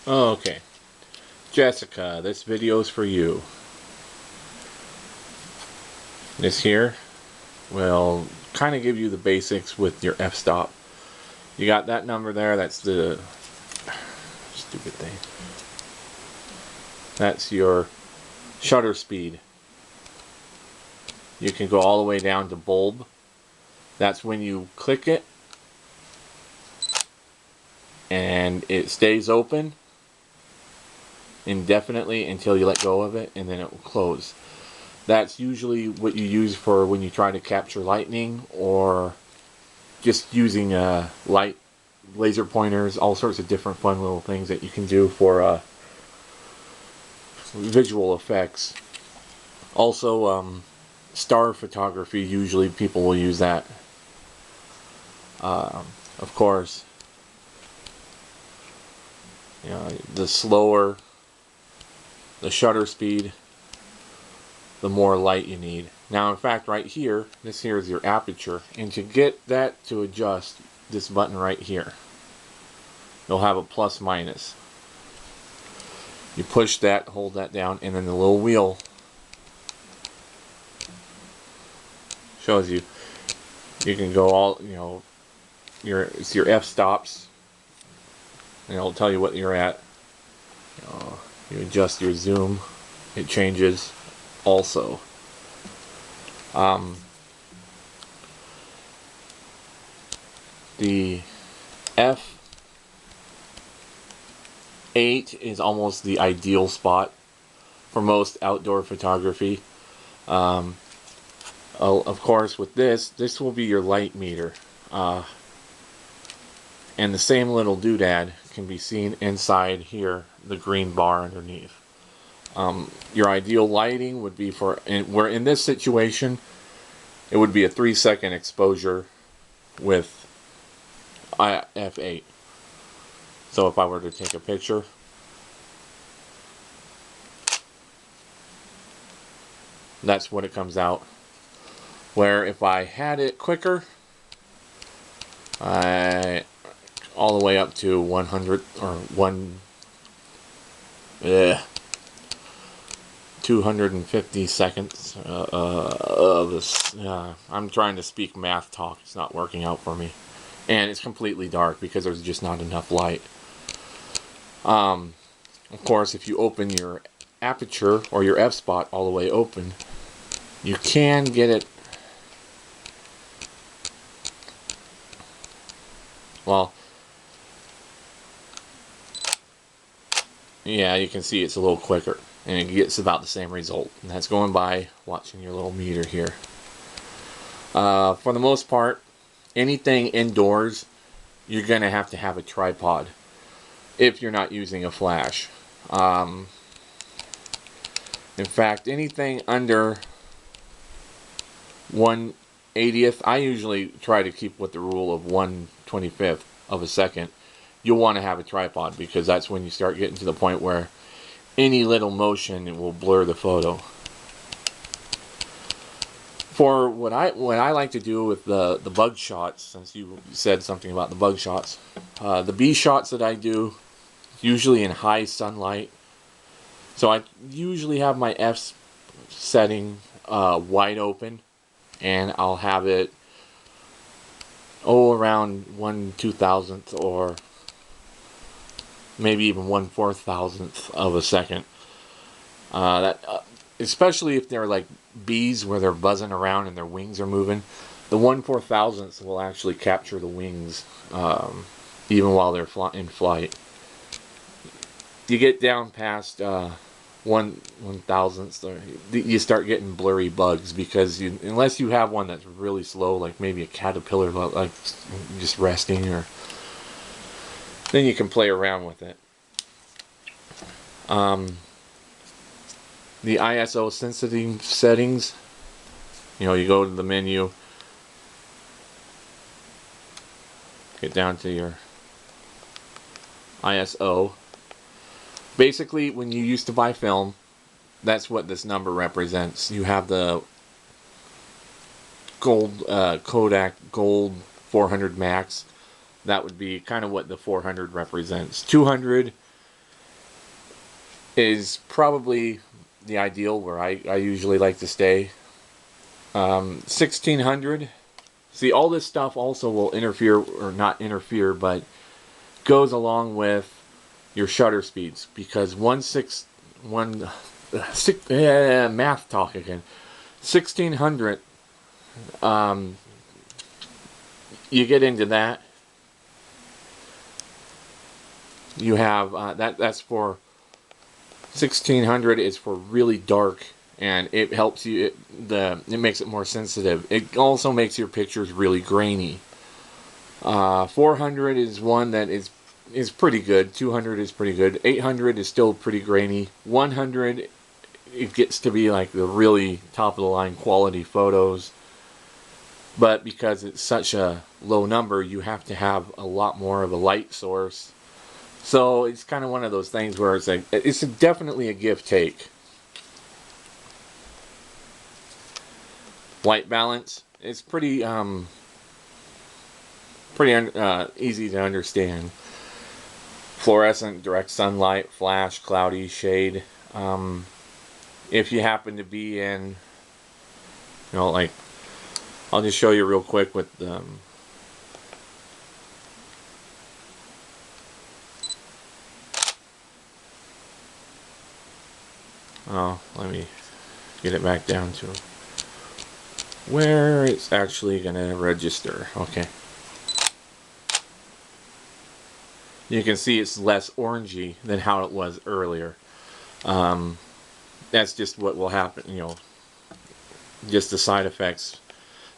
Okay, Jessica, this video is for you. This here will kind of give you the basics with your f-stop. You got that number there, that's the stupid thing. That's your shutter speed. You can go all the way down to bulb. That's when you click it and it stays open indefinitely until you let go of it, and then it will close. That's usually what you use for when you try to capture lightning, or just using light laser pointers, all sorts of different fun little things that you can do for visual effects. Also, star photography, usually people will use that. Of course, you know, the slower the shutter speed, the more light you need. Now, in fact, right here, this here is your aperture, and to get that to adjust, this button right here, you'll have a plus minus. You push that, hold that down, and then the little wheel shows you. You can go all, you know, it's your f-stops, and it'll tell you what you're at. You adjust your zoom, it changes also. The F8 is almost the ideal spot for most outdoor photography. Of course, with this will be your light meter. And the same little doodad can be seen inside here, the green bar underneath. Your ideal lighting would be where in this situation, it would be a 3-second exposure with f8. So if I were to take a picture, that's what it comes out. Where if I had it quicker, all the way up to 100 or 250 seconds of this. I'm trying to speak math talk. It's not working out for me. And it's completely dark because there's just not enough light. Of course, if you open your aperture or your f-spot all the way open, you can get it. Well, yeah, you can see it's a little quicker, and it gets about the same result. And that's going by watching your little meter here. For the most part, anything indoors, you're going to have a tripod if you're not using a flash. In fact, anything under 1/80th, I usually try to keep with the rule of 1/25th of a second. You'll want to have a tripod, because that's when you start getting to the point where any little motion will blur the photo. For what I like to do with the bug shots, since you said something about the bug shots, the B shots that I do, usually in high sunlight. So I usually have my F setting wide open, and I'll have it around 1/2000th or maybe even 1/4000th of a second. Especially if they're like bees, where they're buzzing around and their wings are moving, the 1/4000th will actually capture the wings, even while they're in flight. You get down past 1/1000th, you start getting blurry bugs, because unless you have one that's really slow, like maybe a caterpillar, like just resting, or then you can play around with it. The ISO sensitive settings, you go to the menu, get down to your ISO. Basically, when you used to buy film, that's what this number represents. You have the gold Kodak Gold 400 Max. That would be kind of what the 400 represents. 200 is probably the ideal where I usually like to stay. 1600. See, all this stuff also will interfere, or not interfere, but goes along with your shutter speeds, because math talk again. 1600. You get into that. You have that's for 1600 is for really dark, and it helps you. It makes it more sensitive. It also makes your pictures really grainy. 400 is one that is pretty good. 200 is pretty good. 800 is still pretty grainy. 100, it gets to be like the really top of the line quality photos. But because it's such a low number, you have to have a lot more of a light source. So it's kind of one of those things where it's like, it's definitely a give take. White balance, it's pretty easy to understand. Fluorescent, direct sunlight, flash, cloudy, shade. If you happen to be in, like, I'll just show you real quick with let me get it back down to where it's actually gonna register. Okay. You can see it's less orangey than how it was earlier. That's just what will happen, just the side effects.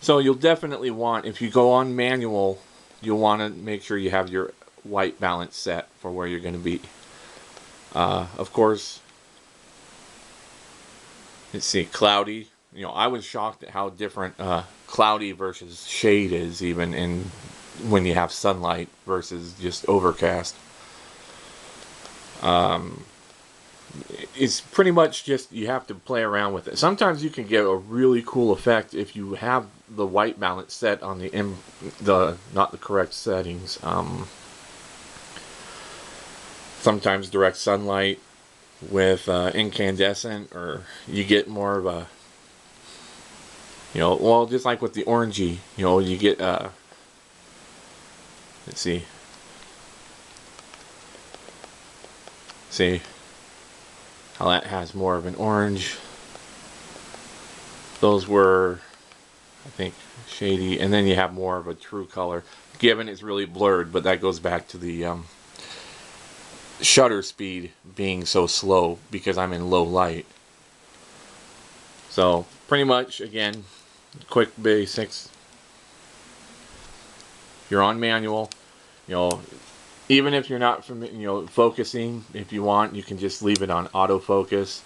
So you'll definitely want, if you go on manual, you'll want to make sure you have your white balance set for where you're going to be. Of course, let's see, cloudy. I was shocked at how different cloudy versus shade is, even in when you have sunlight versus just overcast. It's pretty much just, you have to play around with it. Sometimes you can get a really cool effect if you have the white balance set on not the correct settings. Sometimes direct sunlight with incandescent, or you get more of a, well, just like with the orangey, you get let's see how that has more of an orange. Those were, I think, shady, and then you have more of a true color. Given it's really blurred, but that goes back to the shutter speed being so slow because I'm in low light. So pretty much, again, quick basics. You're on manual, even if you're not from focusing, if you want, you can just leave it on autofocus.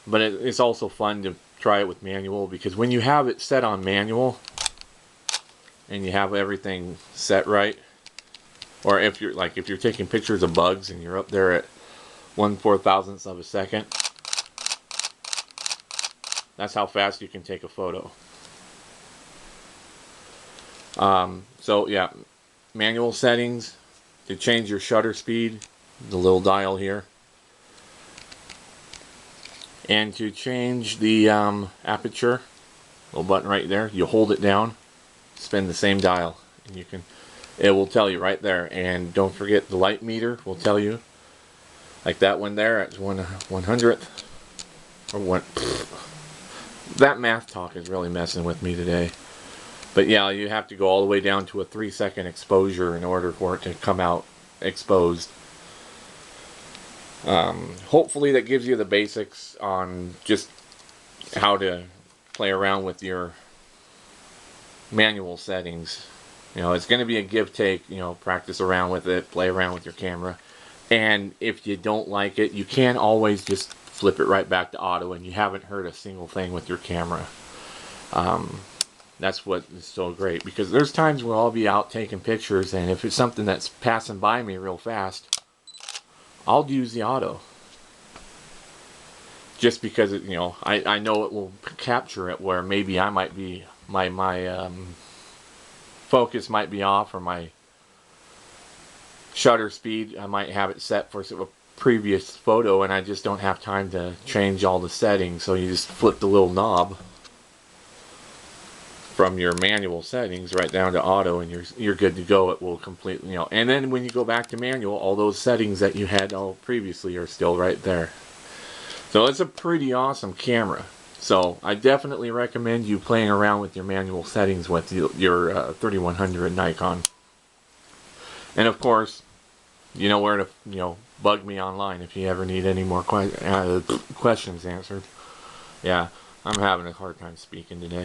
But it's also fun to try it with manual, because when you have it set on manual and you have everything set right, or if you're taking pictures of bugs and you're up there at 1/4000th of a second, that's how fast you can take a photo. So yeah, manual settings to change your shutter speed, the little dial here, and to change the aperture, little button right there. You hold it down, spin the same dial, and it will tell you right there. And don't forget, the light meter will tell you, like that one there, it's 1/100th or one. That math talk is really messing with me today. But yeah, you have to go all the way down to a 3-second exposure in order for it to come out exposed. Hopefully that gives you the basics on just how to play around with your manual settings. It's going to be a give-take, practice around with it, play around with your camera. And if you don't like it, you can always just flip it right back to auto, and you haven't hurt a single thing with your camera. That's what is so great, because there's times where I'll be out taking pictures, and if it's something that's passing by me real fast, I'll use the auto. Just because I know it will capture it, where maybe I might be, my focus might be off, or my shutter speed, I might have it set for a previous photo and I just don't have time to change all the settings, so you just flip the little knob from your manual settings right down to auto, and you're good to go. It will completely, you know, and then when you go back to manual, all those settings that you had all previously are still right there. So it's a pretty awesome camera. So I definitely recommend you playing around with your manual settings with your 3100 Nikon. And of course, you know where to, you know, bug me online if you ever need any more questions answered. Yeah, I'm having a hard time speaking today.